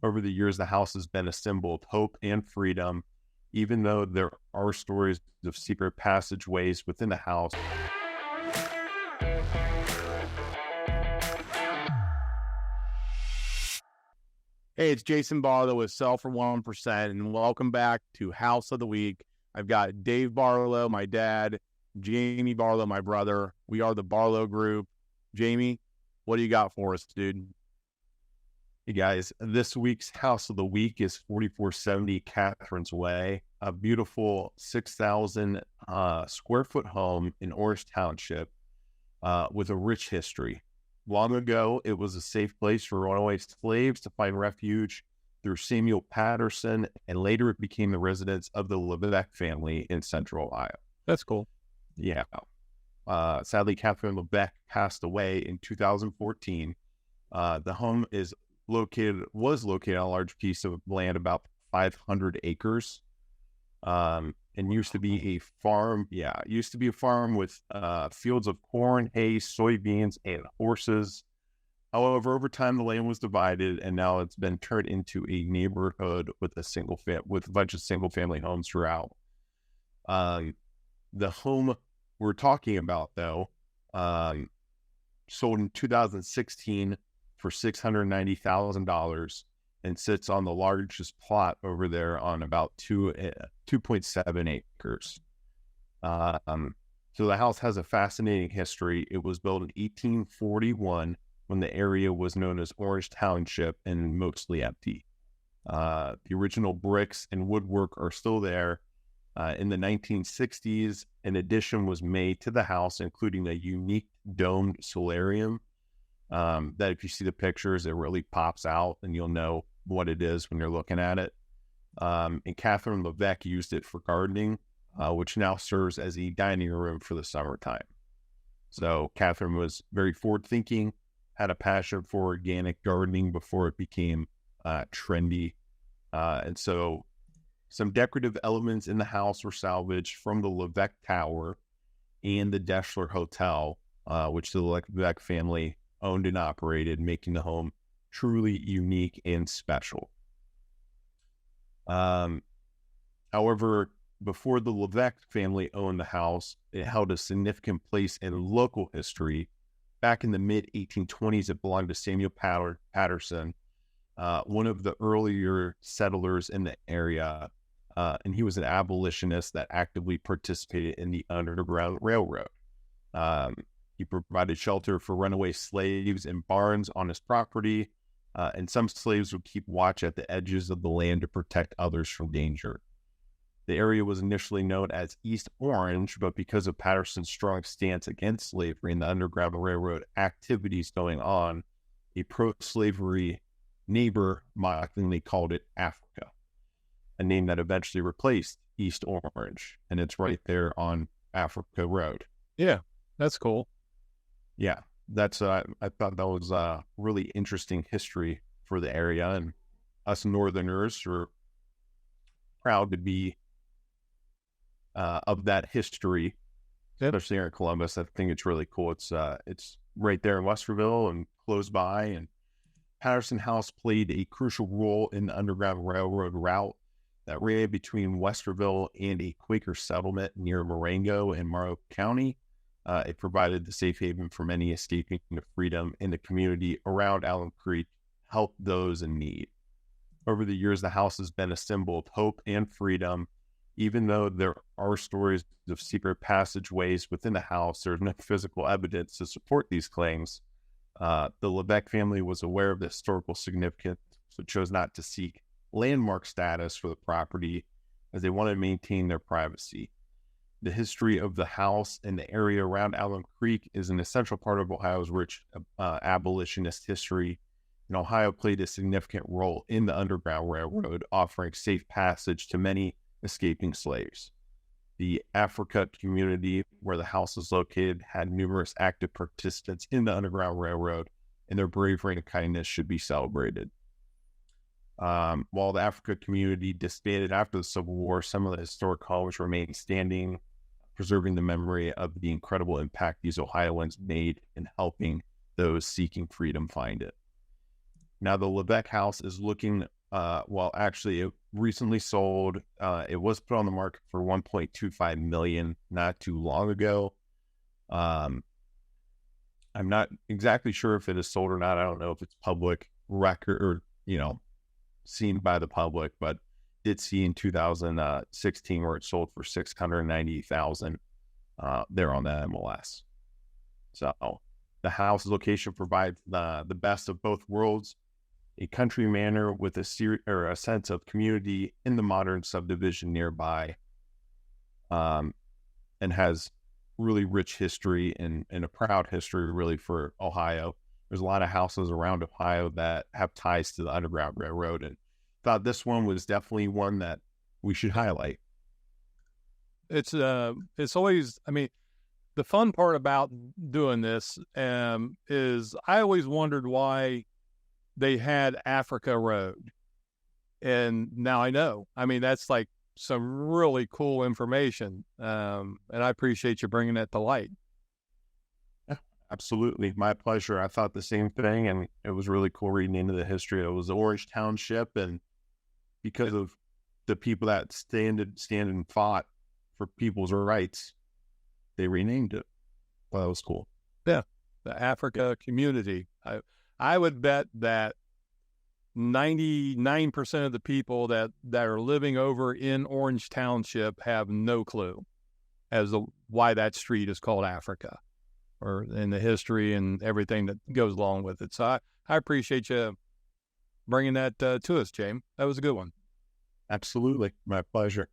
Over the years, the house has been a symbol of hope and freedom, even though there are stories of secret passageways within the house. Hey, it's Jason Barlow with Sell for 1%, and welcome back to House of the Week. I've got Dave Barlow, my dad, Jaime Barlow, my brother. We are the Barlow Group. Jaime, what do you got for us, dude? Hey guys, this week's House of the Week is 4470 Catherine's Way, a beautiful 6,000 square foot home in Orange Township with a rich history. Long ago, it was a safe place for runaway slaves to find refuge through Samuel Patterson, and later it became the residence of the Leveque family in Central Ohio. That's cool. Yeah. Sadly, Catherine Leveque passed away in 2014. The home was located on a large piece of land, about 500 acres, and used to be a farm. Yeah, it used to be a farm with fields of corn, hay, soybeans, and horses. However, over time, the land was divided, and now it's been turned into a neighborhood with a bunch of single-family homes throughout. The home we're talking about, though, sold in 2016 for $690,000 and sits on the largest plot over there on about 2.7 acres. So the house has a fascinating history. It was built in 1841 when the area was known as Orange Township and mostly empty. The original bricks and woodwork are still there. In the 1960s, an addition was made to the house, including a unique domed solarium that if you see the pictures, it really pops out and you'll know what it is when you're looking at it. And Catherine Leveque used it for gardening, which now serves as a dining room for the summertime. So Catherine was very forward-thinking, had a passion for organic gardening before it became trendy. And so some decorative elements in the house were salvaged from the Leveque Tower and the Deschler Hotel, which the Leveque family owned and operated, making the home truly unique and special. However, before the Leveque family owned the house, it held a significant place in local history. Back in the mid-1820s, it belonged to Samuel Patterson, one of the earlier settlers in the area, and he was an abolitionist that actively participated in the Underground Railroad. He provided shelter for runaway slaves in barns on his property, and some slaves would keep watch at the edges of the land to protect others from danger. The area was initially known as East Orange, but because of Patterson's strong stance against slavery and the Underground Railroad activities going on, a pro-slavery neighbor mockingly called it Africa, a name that eventually replaced East Orange, and it's right there on Africa Road. Yeah, that's cool. Yeah, that's I thought that was a really interesting history for the area, and us Northerners are proud to be of that history, especially here in Columbus. I think it's really cool. It's right there in Westerville and close by, and Patterson House played a crucial role in the Underground Railroad route that ran between Westerville and a Quaker settlement near Marengo in Morrow County. It provided the safe haven for many escaping to freedom in the community around Alum Creek, helped those in need. Over the years, the house has been a symbol of hope and freedom. Even though there are stories of secret passageways within the house, there's no physical evidence to support these claims. The Leveque family was aware of the historical significance, so chose not to seek landmark status for the property as they wanted to maintain their privacy. The history of the house and the area around Alum Creek is an essential part of Ohio's rich abolitionist history, and Ohio played a significant role in the Underground Railroad, offering safe passage to many escaping slaves. The Africa community where the house is located had numerous active participants in the Underground Railroad, and their bravery and kindness should be celebrated. While the Africa community disbanded after the Civil War, some of the historic homes remain standing, preserving the memory of the incredible impact these Ohioans made in helping those seeking freedom find it. Now the Leveque House is looking, actually it recently sold. It was put on the market for $1.25 million not too long ago. I'm not exactly sure if it is sold or not. I don't know if it's public record or, seen by the public, but did see in 2016 where it sold for $690,000 there on the MLS. So the house location provides the best of both worlds, a country manor with a sense of community in the modern subdivision nearby, and has really rich history and a proud history really for Ohio. There's a lot of houses around Ohio that have ties to the Underground Railroad, and thought this one was definitely one that we should highlight. It's always, the fun part about doing this is I always wondered why they had Africa Road. And now I know. That's like some really cool information. And I appreciate you bringing that to light. Yeah, absolutely. My pleasure. I thought the same thing, and it was really cool reading into the history. It was Orange Township, and because of the people that stand and fought for people's rights, they renamed it. Well, that was cool. Yeah, the Africa community. I would bet that 99% of the people that are living over in Orange Township have no clue as to why that street is called Africa, or in the history and everything that goes along with it. So I appreciate you bringing that to us, James. That was a good one. Absolutely. My pleasure.